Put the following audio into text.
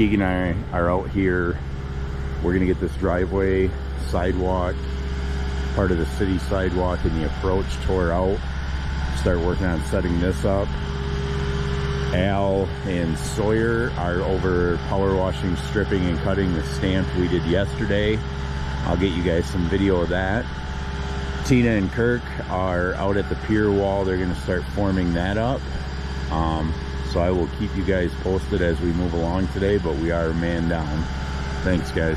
Keegan and I are out here. We're gonna get this driveway, sidewalk, part of the city sidewalk and the approach tore out. Start working on setting this up. Al and Sawyer are over power washing, stripping, and cutting the stamp we did yesterday. I'll get you guys some video of that. Tina and Kirk are out at the pier wall. They're gonna start forming that up. So I will keep you guys posted as we move along today, but we are man down. Thanks, guys.